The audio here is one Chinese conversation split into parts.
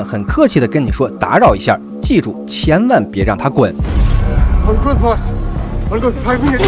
很客气的跟你说打扰一下，记住千万别让他滚。I'm good, boss. I'll go 5 minutes.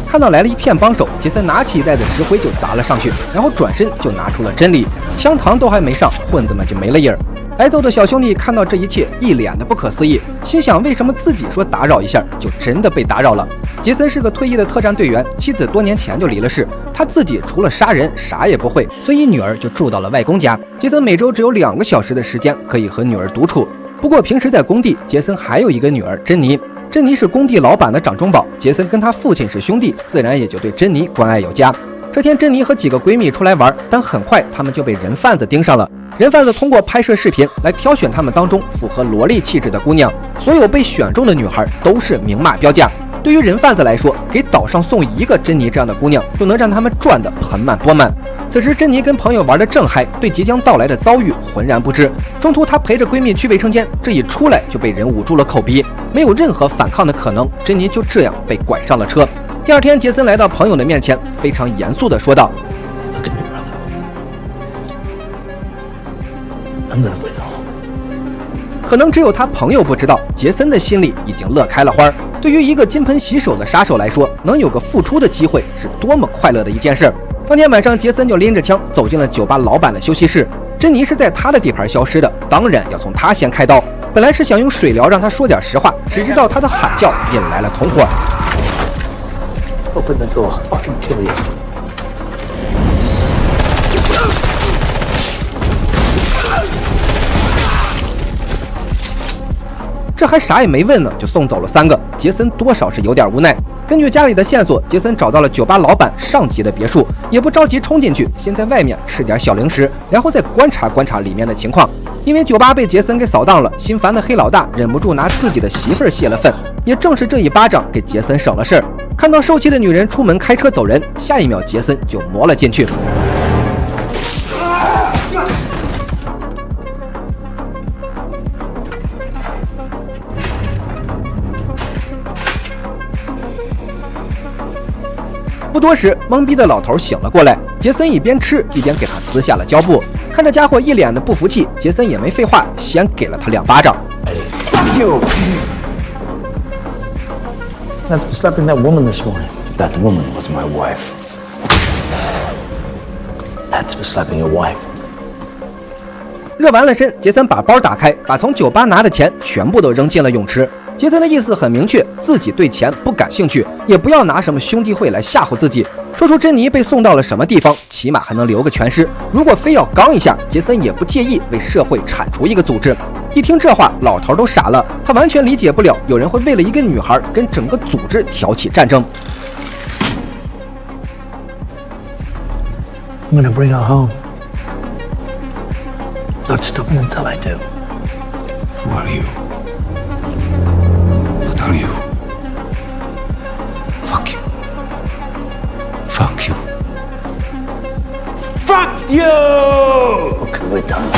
看到来了一片帮手，杰森拿起一袋子石灰就砸了上去，然后转身就拿出了真理，枪膛都还没上，混子们就没了影儿。挨揍的小兄弟看到这一切，一脸的不可思议，心想为什么自己说打扰一下，就真的被打扰了。杰森是个退役的特战队员，妻子多年前就离了世，他自己除了杀人啥也不会，所以女儿就住到了外公家。杰森每周只有2个小时的时间可以和女儿独处。不过平时在工地，杰森还有一个女儿珍妮。珍妮是工地老板的掌中宝，杰森跟他父亲是兄弟，自然也就对珍妮关爱有加。这天，珍妮和几个闺蜜出来玩，但很快他们就被人贩子盯上了。人贩子通过拍摄视频来挑选他们当中符合萝莉气质的姑娘，所有被选中的女孩都是明码标价。对于人贩子来说，给岛上送一个珍妮这样的姑娘，就能让他们赚得盆满钵满。此时，珍妮跟朋友玩得正嗨，对即将到来的遭遇浑然不知。中途，她陪着闺蜜去卫生间，这一出来就被人捂住了口鼻，没有任何反抗的可能。珍妮就这样被拐上了车。第二天，杰森来到朋友的面前，非常严肃地说道 Look at me, brother. I'm gonna bring her home. 可能只有他朋友不知道，杰森的心里已经乐开了花。对于一个金盆洗手的杀手来说，能有个复出的机会是多么快乐的一件事。当天晚上，杰森就拎着枪走进了酒吧老板的休息室。珍妮是在他的地盘消失的，当然要从他先开刀。本来是想用水疗让他说点实话，谁知道他的喊叫引来了同伙。Open the door. Fucking kill you. 这还啥也没问呢，就送走了3个。杰森多少是有点无奈。根据家里的线索，杰森找到了酒吧老板上级的别墅，也不着急冲进去，先在外面吃点小零食，然后再观察观察里面的情况。因为酒吧被杰森给扫荡了，心烦的黑老大忍不住拿自己的媳妇儿泄了愤。也正是这一巴掌给杰森省了事儿。看到受气的女人出门开车走人，下一秒杰森就挪了进去。不多时，懵逼的老头醒了过来，杰森一边吃一边给他撕下了胶布。看着家伙一脸的不服气，杰森也没废话，先给了他2巴掌。Fuck you! That's for slapping that woman this morning. That woman was my wife. That's for slapping your wife. 热完了身，杰森把包打开，把从酒吧拿的钱全部都扔进了泳池。杰森的意思很明确，自己对钱不感兴趣，也不要拿什么兄弟会来吓唬自己。说出珍妮被送到了什么地方，起码还能留个全尸。如果非要刚一下，杰森也不介意为社会铲除一个组织。一听这话，老头都傻了，他完全理解不了有人会为了一个女孩跟整个组织挑起战争。I'm gonna bring her home. Not stopping until I do. Who are you? What are you? Fuck you. Fuck you. Fuck you! Okay, we're done.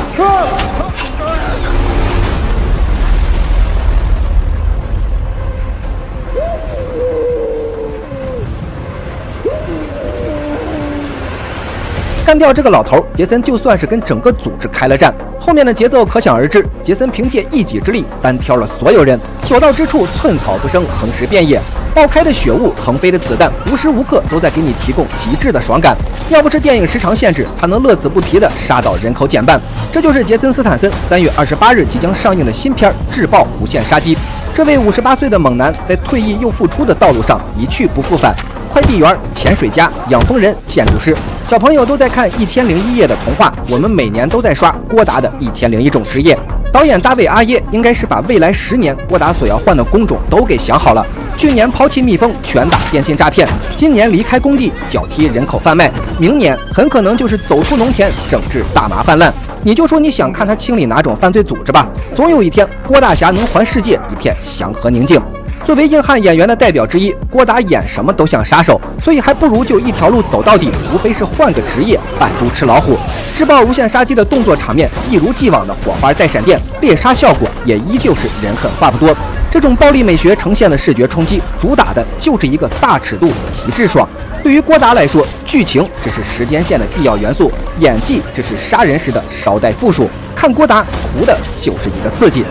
干掉这个老头，杰森就算是跟整个组织开了战。后面的节奏可想而知，杰森凭借一己之力单挑了所有人，所到之处寸草不生，横尸遍野。爆开的血雾，横飞的子弹，无时无刻都在给你提供极致的爽感。要不是电影时长限制，他能乐此不疲地杀到人口减半。这就是杰森·斯坦森3月28日即将上映的新片《制爆无限杀机》。这位58岁的猛男在退役又复出的道路上一去不复返。快递员、潜水家、养蜂人、建筑师，小朋友都在看《1001夜》的童话，我们每年都在刷郭达的《1001种职业》。导演大卫·阿耶应该是把未来10年郭达所要换的工种都给想好了。去年抛弃蜜蜂，拳打电信诈骗；今年离开工地，脚踢人口贩卖；明年很可能就是走出农田，整治大麻泛滥。你就说你想看他清理哪种犯罪组织吧，总有一天郭大侠能还世界一片祥和宁静。作为硬汉演员的代表之一，郭达演什么都像杀手，所以还不如就一条路走到底，无非是换个职业，扮猪吃老虎。制爆无限杀机的动作场面一如既往的火花带闪电，猎杀效果也依旧是人狠话不多。这种暴力美学呈现的视觉冲击，主打的就是一个大尺度极致爽。对于郭达来说，剧情只是时间线的必要元素，演技只是杀人时的捎带附属。看郭达图的就是一个刺激。